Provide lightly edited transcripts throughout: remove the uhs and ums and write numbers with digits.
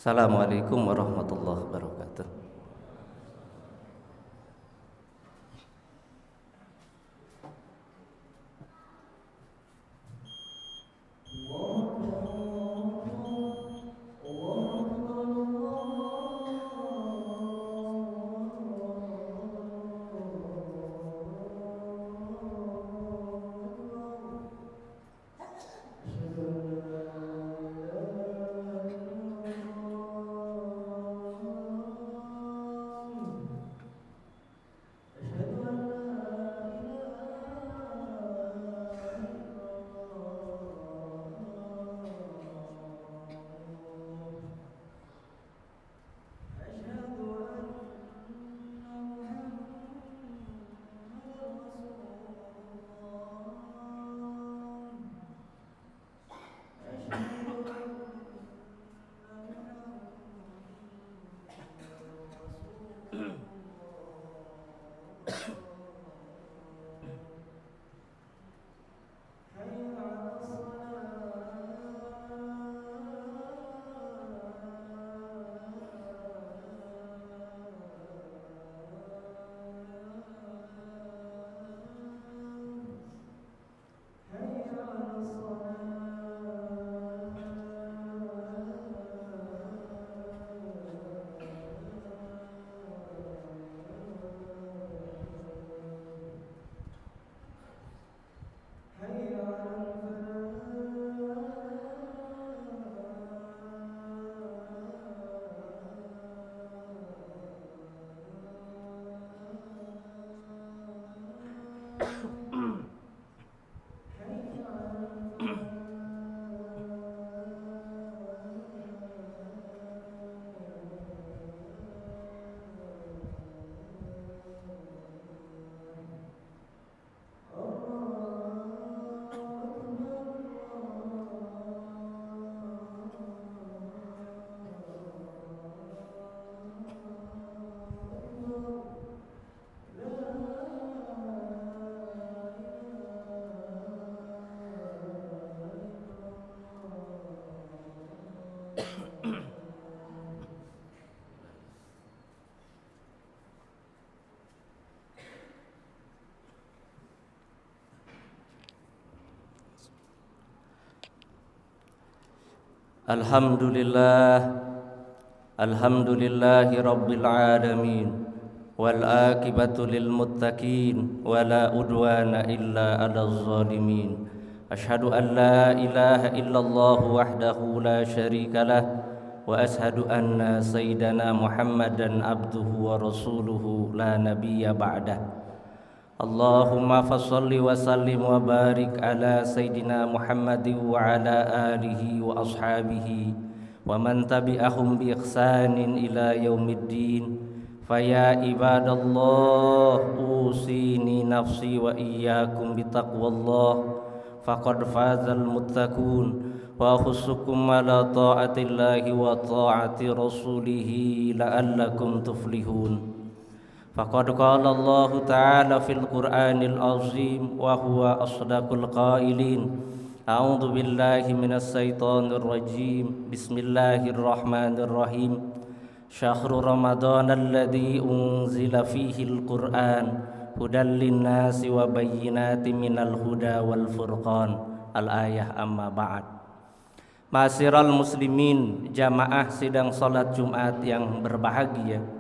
Assalamualaikum warahmatullahi wabarakatuh. Alhamdulillahi rabbil alamin wal akibatu lil muttaqin wala udwana illa 'alal zalimin. Asyhadu an la ilaha illallah wahdahu la syarikalah wa asyhadu anna sayyidana Muhammadan abduhu wa rasuluhu la nabiyya ba'dah. Allahumma fassalli wa sallim wa barik ala sayyidina Muhammadin wa ala alihi wa ashabihi wa man tabi'ahum bi ihsanin ila yaumiddin. Faya ibadallah, usini nafsi wa iyyakum bitaqwallah, faqad fazal muttaqun wa khussukum ala ta'atillahi wa ta'ati rasulihi la'allakum tuflihun. Faqad qala Allah Ta'ala fil Qur'anil Azim wa huwa asdaqul qailin. A'udzu billahi minas syaitonir rajim. Bismillahirrahmanirrahim. Syahrul Ramadan alladzi unzila fihil Qur'an hudan linnasi wa bayyinatin minal huda wal furqan. Al-ayah amma ba'd. Ma'asyiral muslimin, jamaah sidang salat Jumat yang berbahagia.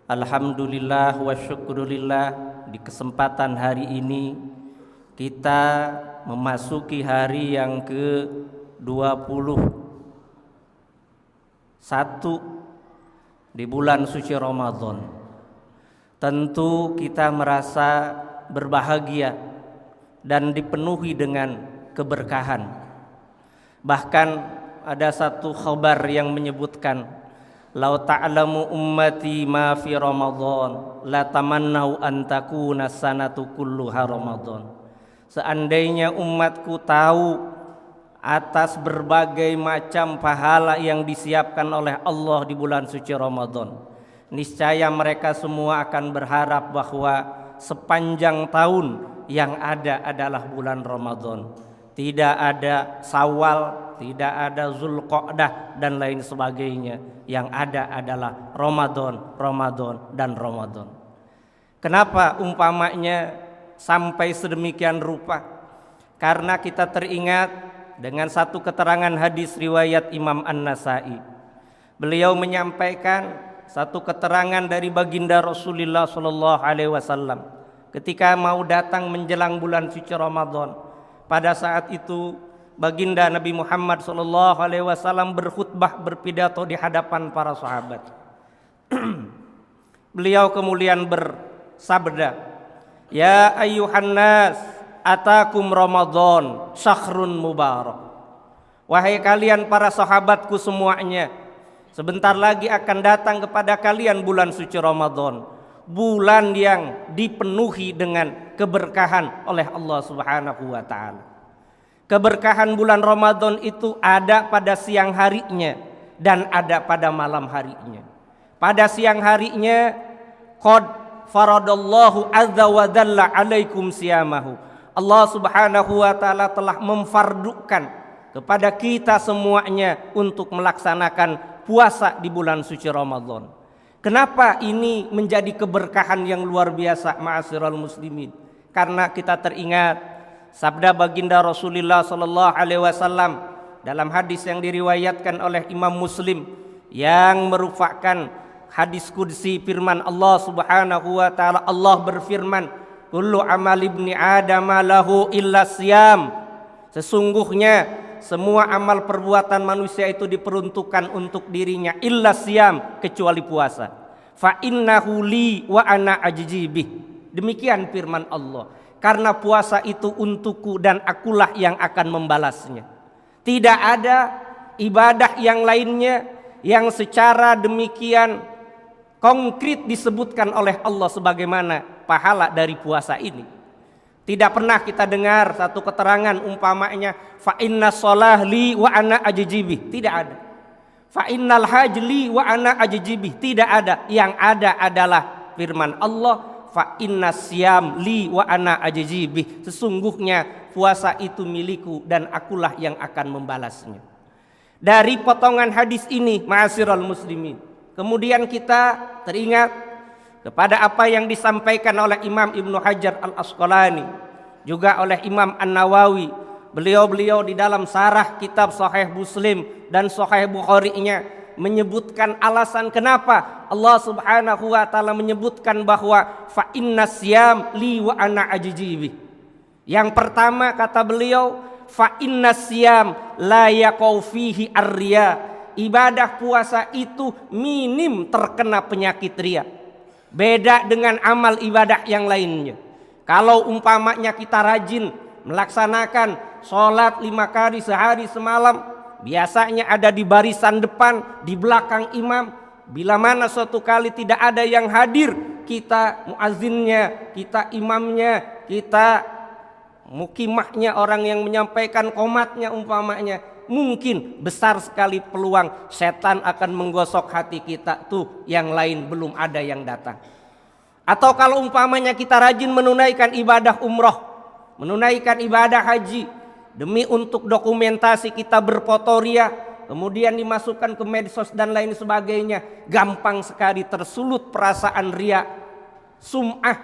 Alhamdulillah wa syukurillah, di kesempatan hari ini kita memasuki hari yang ke-21 di bulan suci Ramadan. Tentu kita merasa berbahagia dan dipenuhi dengan keberkahan. Bahkan ada satu khabar yang menyebutkan, "Lau ta'lamu ummati ma fi Ramadan la tamannau an takuna sanatu kulluha Ramadan." Seandainya umatku tahu atas berbagai macam pahala yang disiapkan oleh Allah di bulan suci Ramadan, niscaya mereka semua akan berharap bahwa sepanjang tahun yang ada adalah bulan Ramadan. tidak ada Syawal, tidak ada Zulqa'dah dan lain sebagainya. Yang ada adalah Ramadan, Ramadan, dan Ramadan. Kenapa umpamanya sampai sedemikian rupa? Karena kita teringat dengan satu keterangan hadis riwayat Imam An-Nasai. Beliau menyampaikan satu keterangan dari baginda Rasulullah SAW ketika mau datang menjelang bulan suci Ramadan. Pada saat itu baginda Nabi Muhammad SAW berkhutbah, berpidato di hadapan para sahabat. Beliau kemudian bersabda, "Ya ayyuhan nas, atakum Ramadan syahrun mubarak." Wahai kalian para sahabatku semuanya, sebentar lagi akan datang kepada kalian bulan suci Ramadan, bulan yang dipenuhi dengan keberkahan oleh Allah Subhanahu wa taala. Keberkahan bulan Ramadan itu ada pada siang harinya dan ada pada malam harinya. Pada siang harinya, qad faradallahu azza wa jalla alaikum siyamahu. Allah Subhanahu wa taala telah memfardukan kepada kita semuanya untuk melaksanakan puasa di bulan suci Ramadan. Kenapa ini menjadi keberkahan yang luar biasa, ma'asyiral muslimin? Karena kita teringat sabda baginda Rasulullah sallallahu alaihi wasallam dalam hadis yang diriwayatkan oleh Imam Muslim yang merupakan hadis qudsi firman Allah Subhanahu wa taala. Allah berfirman, "Kullu amal ibni Adam lahu illa siyam." Sesungguhnya semua amal perbuatan manusia itu diperuntukkan untuk dirinya illa siyam, kecuali puasa. Fa innahu li wa ana ajzibih. Demikian firman Allah. Karena puasa itu untukku dan akulah yang akan membalasnya. Tidak ada ibadah yang lainnya yang secara demikian konkret disebutkan oleh Allah sebagaimana pahala dari puasa ini. Tidak pernah kita dengar satu keterangan umpamanya fa inna shalah li wa ana ajzibih. Tidak ada. Fa innal hajj li wa ana ajzibih. Tidak ada. Yang ada adalah firman Allah, fa inna siyam li wa ana ajzibih. Sesungguhnya puasa itu milikku dan akulah yang akan membalasnya. Dari potongan hadis ini, ma'asyiral muslimin, kemudian kita teringat kepada apa yang disampaikan oleh Imam Ibnu Hajar Al-Asqalani, juga oleh Imam An-Nawawi. Beliau-beliau di dalam sarah kitab Sahih Muslim dan Sahih Bukhari-nya menyebutkan alasan kenapa Allah Subhanahu wa taala menyebutkan bahwa fa inna siyam li wa ana ajzibih. Yang pertama kata beliau, fa inna siyam la yaqau fihi ar-riya. Ibadah puasa itu minim terkena penyakit riya. Beda dengan amal ibadah yang lainnya. Kalau umpamanya kita rajin melaksanakan sholat 5 kali sehari semalam, biasanya ada di barisan depan, di belakang imam. Bila mana suatu kali tidak ada yang hadir, kita muazzinnya, kita imamnya, kita mukimahnya, orang yang menyampaikan qomatnya umpamanya, mungkin besar sekali peluang setan akan menggosok hati kita, tuh yang lain belum ada yang datang. Atau kalau umpamanya kita rajin menunaikan ibadah umroh, menunaikan ibadah haji, demi untuk dokumentasi kita berfotoria, kemudian dimasukkan ke medsos dan lain sebagainya, gampang sekali tersulut perasaan riya, sum'ah,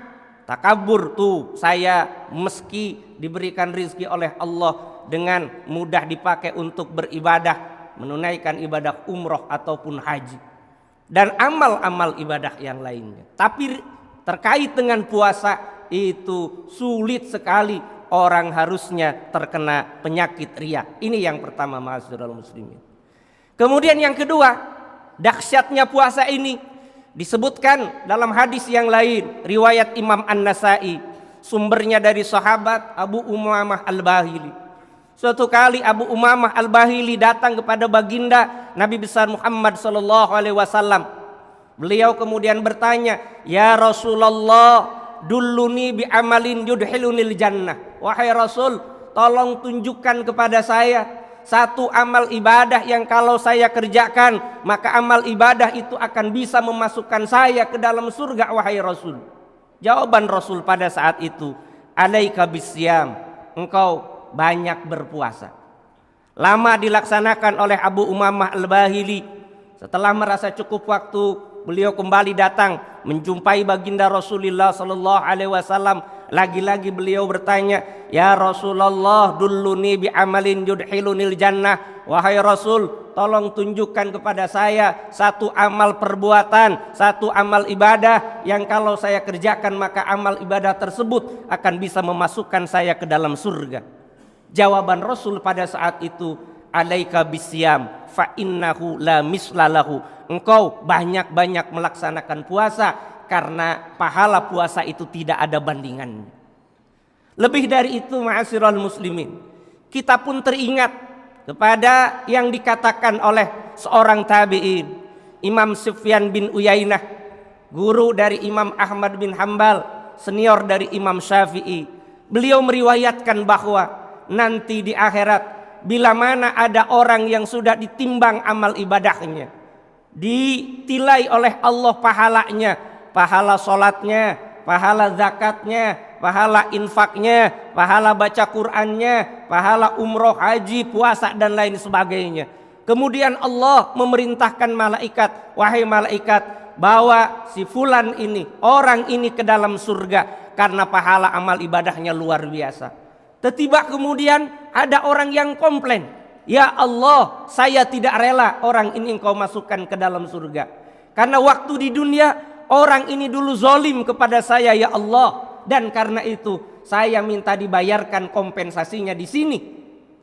takabur. Tuh saya meski diberikan rizki oleh Allah dengan mudah dipakai untuk beribadah, menunaikan ibadah umroh ataupun haji dan amal-amal ibadah yang lainnya. Tapi terkait dengan puasa itu sulit sekali orang harusnya terkena penyakit riya. Ini yang pertama, ma'asyiral muslimin. Kemudian yang kedua, dahsyatnya puasa ini disebutkan dalam hadis yang lain, riwayat Imam An-Nasai, sumbernya dari sahabat Abu Umamah Al-Bahili. Suatu kali Abu Umamah Al-Bahili datang kepada baginda Nabi besar Muhammad SAW. Beliau kemudian bertanya, "Ya Rasulullah, dulluni bi amalin yudhilunil jannah." Wahai Rasul, tolong tunjukkan kepada saya satu amal ibadah yang kalau saya kerjakan, maka amal ibadah itu akan bisa memasukkan saya ke dalam surga, wahai Rasul. Jawaban Rasul pada saat itu, alaika bisyam, engkau banyak berpuasa. Lama dilaksanakan oleh Abu Umamah Al-Bahili. Setelah merasa cukup waktu, beliau kembali datang menjumpai baginda Rasulullah sallallahu alaihi wasallam. Lagi-lagi beliau bertanya, "Ya Rasulullah, dulluni bi amalin yudkhilunil jannah." Wahai Rasul, tolong tunjukkan kepada saya satu amal perbuatan, satu amal ibadah yang kalau saya kerjakan maka amal ibadah tersebut akan bisa memasukkan saya ke dalam surga. Jawaban Rasul pada saat itu, "Alaika bisyam fa innahu la mislalahu." Engkau banyak-banyak melaksanakan puasa karena pahala puasa itu tidak ada bandingannya. Lebih dari itu, ma'asyiral muslimin, kita pun teringat kepada yang dikatakan oleh seorang tabi'in, Imam Sufyan bin Uyainah, guru dari Imam Ahmad bin Hambal, senior dari Imam Syafi'i. Beliau meriwayatkan bahwa nanti di akhirat, bila mana ada orang yang sudah ditimbang amal ibadahnya, ditilai oleh Allah pahalanya, pahala sholatnya, pahala zakatnya, pahala infaknya, pahala baca Qur'annya, pahala umroh, haji, puasa dan lain sebagainya. Kemudian Allah memerintahkan malaikat, "Wahai malaikat, bawa si fulan ini, orang ini ke dalam surga karena pahala amal ibadahnya luar biasa." Tiba kemudian ada orang yang komplain, "Ya Allah, saya tidak rela orang ini engkau masukkan ke dalam surga. Karena waktu di dunia orang ini dulu zolim kepada saya ya Allah. Dan karena itu saya minta dibayarkan kompensasinya di sini."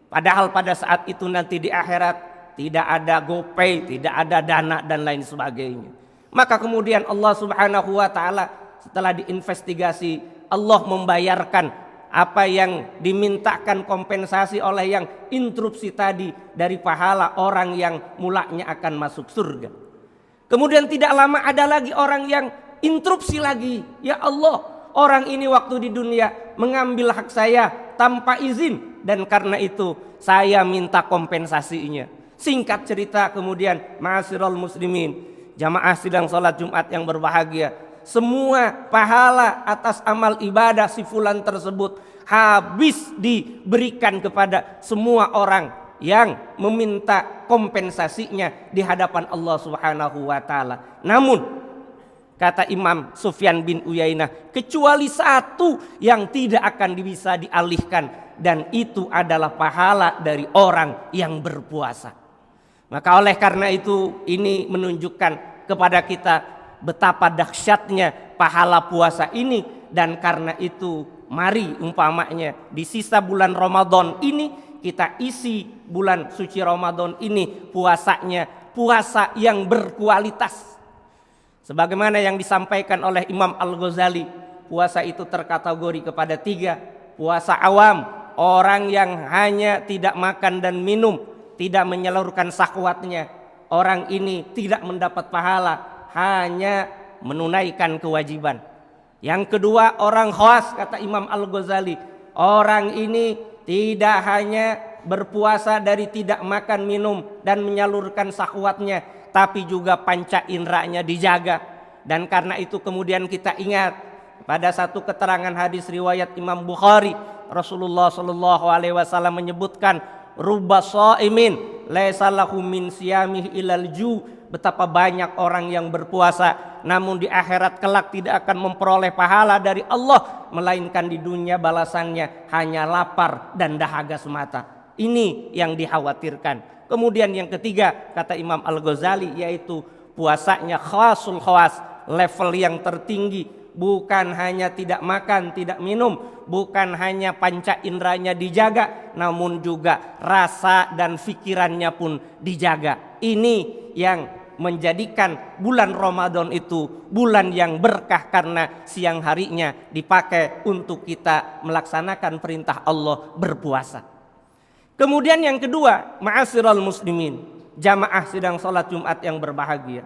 Padahal pada saat itu nanti di akhirat tidak ada GoPay, tidak ada dana dan lain sebagainya. Maka kemudian Allah Subhanahu wa taala setelah diinvestigasi, Allah membayarkan apa yang dimintakan kompensasi oleh yang interupsi tadi dari pahala orang yang mulanya akan masuk surga. Kemudian tidak lama ada lagi orang yang interupsi lagi, "Ya Allah, orang ini waktu di dunia mengambil hak saya tanpa izin dan karena itu saya minta kompensasinya." Singkat cerita kemudian, ma'asyiral muslimin, jamaah sidang salat Jumat yang berbahagia, semua pahala atas amal ibadah si fulan tersebut habis diberikan kepada semua orang yang meminta kompensasinya di hadapan Allah Subhanahu wa taala. Namun kata Imam Sufyan bin Uyainah, kecuali satu yang tidak akan bisa dialihkan, dan itu adalah pahala dari orang yang berpuasa. Maka oleh karena itu ini menunjukkan kepada kita betapa dahsyatnya pahala puasa ini. Dan karena itu mari umpamanya di sisa bulan Ramadan ini kita isi bulan suci Ramadan ini puasanya puasa yang berkualitas. Sebagaimana yang disampaikan oleh Imam Al-Ghazali, puasa itu terkategori kepada 3. Puasa awam, orang yang hanya tidak makan dan minum, tidak menyalurkan syahwatnya. Orang ini tidak mendapat pahala, hanya menunaikan kewajiban. Yang kedua, orang khawas, kata Imam Al-Ghazali, orang ini tidak hanya berpuasa dari tidak makan minum dan menyalurkan syahwatnya, tapi juga panca indranya dijaga. Dan karena itu kemudian kita ingat pada satu keterangan hadis riwayat Imam Bukhari, Rasulullah sallallahu alaihi wasallam menyebutkan, "Rubba shaimin laisa lahu min siyamihi ilal ju." Betapa banyak orang yang berpuasa namun di akhirat kelak tidak akan memperoleh pahala dari Allah, melainkan di dunia balasannya hanya lapar dan dahaga semata. Ini yang dikhawatirkan. Kemudian yang ketiga kata Imam Al-Ghazali, yaitu puasanya khasul khawas, level yang tertinggi, bukan hanya tidak makan, tidak minum, bukan hanya panca indranya dijaga, namun juga rasa dan pikirannya pun dijaga. Ini yang menjadikan bulan Ramadan itu bulan yang berkah karena siang harinya dipakai untuk kita melaksanakan perintah Allah berpuasa. Kemudian yang kedua, ma'asyiral muslimin, jamaah sidang salat Jumat yang berbahagia,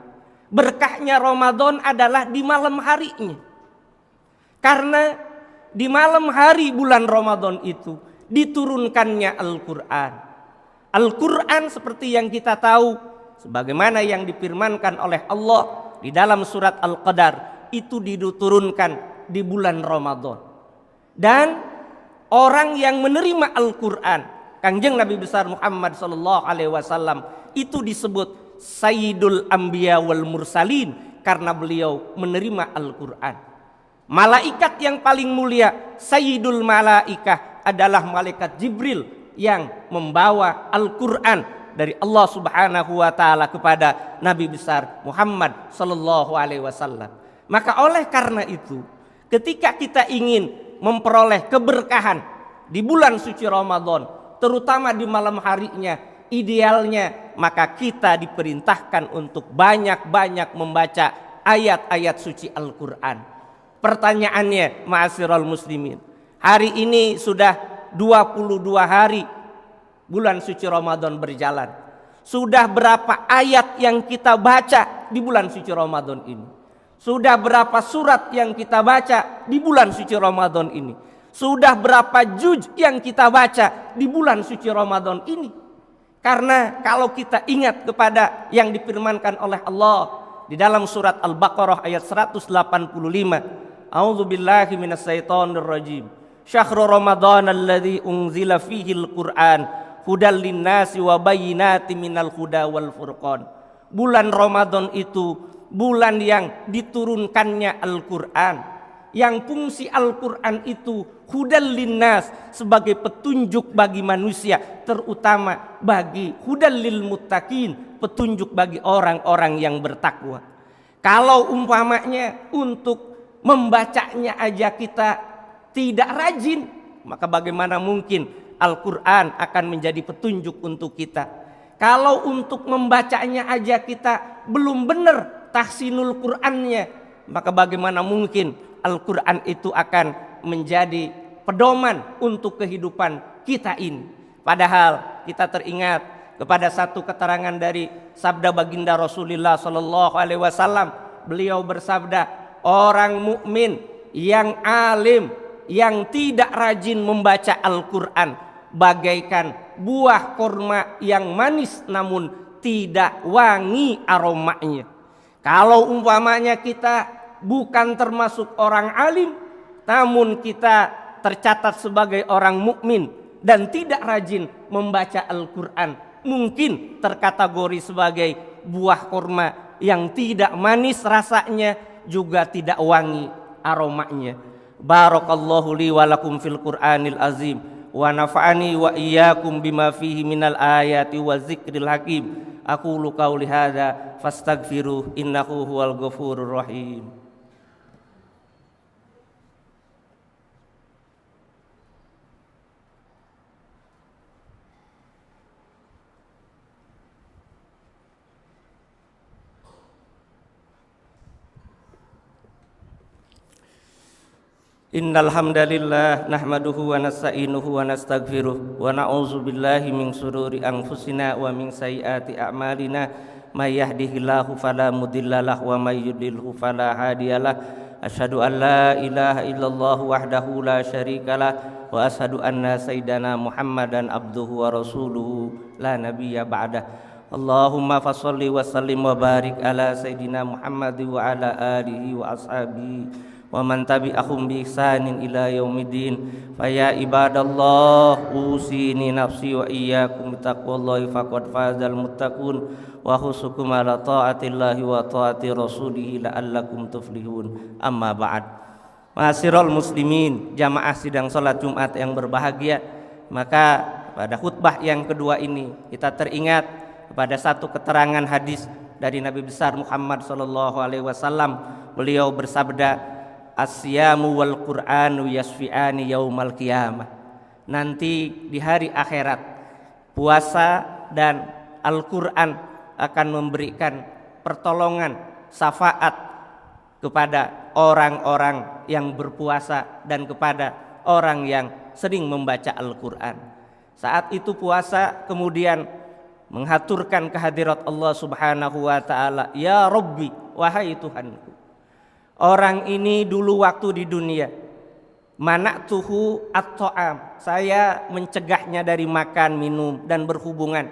berkahnya Ramadan adalah di malam harinya. Karena di malam hari bulan Ramadan itu diturunkannya Al-Quran. Al-Quran seperti yang kita tahu, sebagaimana yang difirmankan oleh Allah di dalam surat Al-Qadar, itu diturunkan di bulan Ramadan. Dan orang yang menerima Al-Quran, Kanjeng Nabi besar Muhammad sallallahu alaihi wasallam itu disebut Sayyidul Anbiya wal Mursalin karena beliau menerima Al-Quran. Malaikat yang paling mulia, Sayyidul Malaikah, adalah malaikat Jibril yang membawa Al-Quran dari Allah Subhanahu wa taala kepada Nabi besar Muhammad sallallahu alaihi wasallam. Maka oleh karena itu, ketika kita ingin memperoleh keberkahan di bulan suci Ramadan, terutama di malam harinya, idealnya maka kita diperintahkan untuk banyak-banyak membaca ayat-ayat suci Al-Quran. Pertanyaannya, ma'asyiral muslimin, hari ini sudah 22 hari bulan suci Ramadan berjalan. Sudah berapa ayat yang kita baca di bulan suci Ramadan ini? Sudah berapa surat yang kita baca di bulan suci Ramadan ini? Sudah berapa juz yang kita baca di bulan suci Ramadan ini? Karena kalau kita ingat kepada yang difirmankan oleh Allah di dalam surat Al-Baqarah ayat 185, A'udzubillahi minasyaitonirrajim. Syahrul Ramadan alladzi unzila fihil Qur'an hudal linnasi wa bayyinatin minal huda wal furqan. Bulan Ramadan itu bulan yang diturunkannya Al-Quran, yang fungsi Al-Quran itu hudal linnas, sebagai petunjuk bagi manusia, terutama bagi hudal lil muttaqin, petunjuk bagi orang-orang yang bertakwa. Kalau umpamanya untuk membacanya aja kita tidak rajin, maka bagaimana mungkin Al-Quran akan menjadi petunjuk untuk kita? Kalau untuk membacanya aja kita belum benar tahsinul Qur'annya, maka bagaimana mungkin Al-Quran itu akan menjadi pedoman untuk kehidupan kita ini? Padahal kita teringat kepada satu keterangan dari sabda baginda Rasulullah sallallahu alaihi wasallam. Beliau bersabda, orang mukmin yang alim yang tidak rajin membaca Al-Quran bagaikan buah kurma yang manis namun tidak wangi aromanya. Kalau umpamanya kita bukan termasuk orang alim, namun kita tercatat sebagai orang mukmin dan tidak rajin membaca Al-Quran, mungkin terkategori sebagai buah kurma yang tidak manis rasanya, juga tidak wangi aromanya. Barakallahu li wa lakum fil Qur'anil azim wa nafa'ani wa iyyakum bima fihi minal ayati wa zikril hakim. Aqulu qauli hadza fastaghfiruh innahu huwal ghafurur rahim. Innal hamdalillah nahmaduhu wa nasta'inuhu wa nastaghfiruh wa na'udzu billahi min shururi anfusina wa min sayyiati a'malina may yahdihillahu fala mudhillalah wa may yudlilhu fala hadiyalah. Asyhadu an la ilaha illallah wahdahu la syarikalah wa asyhadu anna sayyidana Muhammadan abduhu wa rasuluhu la nabiyya ba'dah. Allahumma fasholli wa sallim wa barik ala sayyidina Muhammad wa ala alihi wa ashabihi wa man tabi'ahum bi ihsanin ila yaumiddin. Fa ya ibadallah usini nafsi wa iyyakum taqwallahi faqad fazal muttaqun wa husukum ala taatillahi wa taati rasulih la'allakum tuflihun. Amma ba'd. Ma'asyiral muslimin, jamaah sidang salat Jumat yang berbahagia, maka pada khutbah yang kedua ini kita teringat kepada satu keterangan hadis dari Nabi besar Muhammad sallallahu alaihi wasallam. Beliau bersabda, Asyamu wal Qur'anu yasfi'ani yaumal qiyamah. Nanti di hari akhirat, puasa dan Al-Quran akan memberikan pertolongan, syafaat kepada orang-orang yang berpuasa dan kepada orang yang sering membaca Al-Quran. Saat itu puasa kemudian menghaturkan kehadirat Allah Subhanahu wa ta'ala. Ya Rabbi, wahai Tuhanku, orang ini dulu waktu di dunia mana'tuhu at-ta'am, saya mencegahnya dari makan, minum dan berhubungan,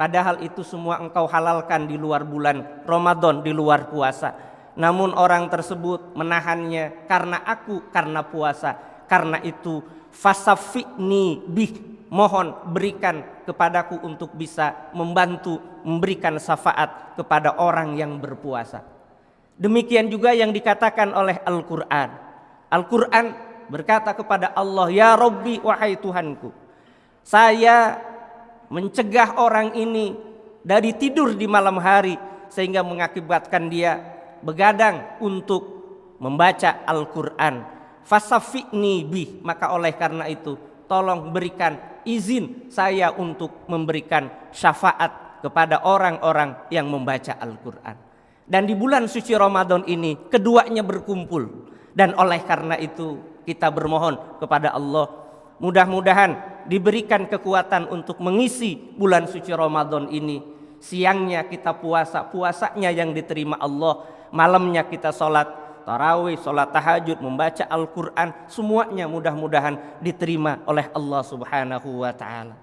padahal itu semua engkau halalkan di luar bulan Ramadan, di luar puasa. Namun orang tersebut menahannya karena aku, karena puasa. Karena itu Fasafi'ni bih, mohon berikan kepadaku untuk bisa membantu memberikan syafaat kepada orang yang berpuasa. Demikian juga yang dikatakan oleh Al-Quran. Al-Quran berkata kepada Allah, ya Rabbi, wahai Tuhanku, saya mencegah orang ini dari tidur di malam hari sehingga mengakibatkan dia begadang untuk membaca Al-Quran. Fasafi'ni bih, maka oleh karena itu tolong berikan izin saya untuk memberikan syafaat kepada orang-orang yang membaca Al-Quran. Dan di bulan suci Ramadan ini keduanya berkumpul. Dan oleh karena itu kita bermohon kepada Allah, mudah-mudahan diberikan kekuatan untuk mengisi bulan suci Ramadan ini. Siangnya kita puasa, puasanya yang diterima Allah. Malamnya kita sholat tarawih, sholat tahajud, membaca Al-Quran. Semuanya mudah-mudahan diterima oleh Allah subhanahu wa ta'ala.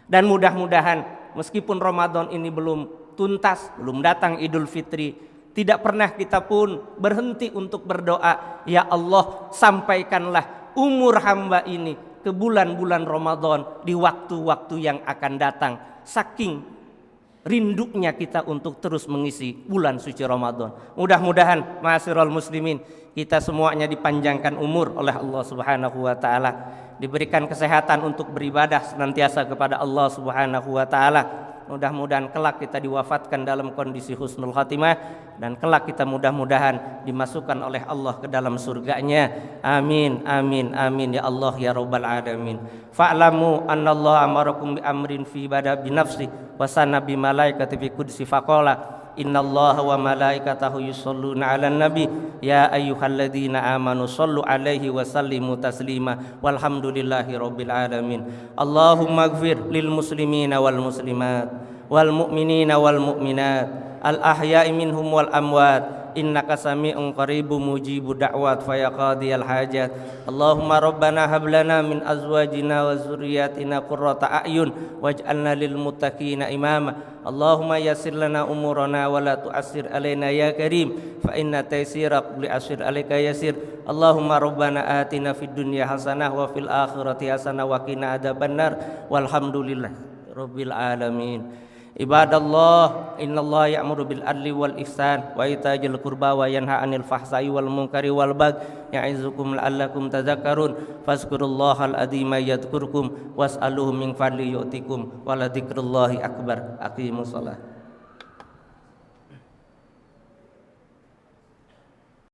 Dan mudah-mudahan meskipun Ramadan ini belum tuntas, belum datang Idul Fitri, tidak pernah kita pun berhenti untuk berdoa, ya Allah, sampaikanlah umur hamba ini ke bulan-bulan Ramadan di waktu-waktu yang akan datang. Saking rindunya kita untuk terus mengisi bulan suci Ramadan. Mudah-mudahan ma'asyiral muslimin, kita semuanya dipanjangkan umur oleh Allah subhanahu wa ta'ala, diberikan kesehatan untuk beribadah senantiasa kepada Allah subhanahu wa ta'ala. Mudah-mudahan kelak kita diwafatkan dalam kondisi husnul khatimah, dan kelak kita mudah-mudahan dimasukkan oleh Allah ke dalam surganya. Amin, amin, amin ya Allah ya Rabbal alamin. Fa'lamu anna Allah amarakum bi amrin fi bada bi nafsi wa sana bi malaikati fi qudsi faqala innallaha wa malaikatahu yusholluna 'alan nabi ya ayyuhalladzina amanu shollu 'alaihi wa sallimu taslima walhamdulillahi rabbil alamin. Allahumma ighfir lil muslimina wal muslimat wal mu'minina wal mu'minat al ahya'i minhum wal amwat innaka sami'un qaribun mujibu da'wat fa ya qadiyal hajat. Allahumma rabbana hab lana min azwajina wa dzurriyyatina qurrata a'yun waj'alna lil muttaqina imama. Allahumma yassir lana umurana wa la tu'assir alaina ya karim fa inna taysira li asir alayka yasir. Allahumma rabbana atina fid dunya hasanah wa fil akhirati hasanah wa qina adzabannar walhamdulillah rabbil alamin. Ibadallah, innallaha ya'muru bil adli wal ihsan wa ita'il qurba wa yanha 'anil fahsai wal munkari wal baghi ya'izukum la'allakum tadhakkarun. Fazkurullahal adzima yadhkurkum was'aluhu min fadli yu'tikum wa la dzikrullahi akbar. Aqimus shalah.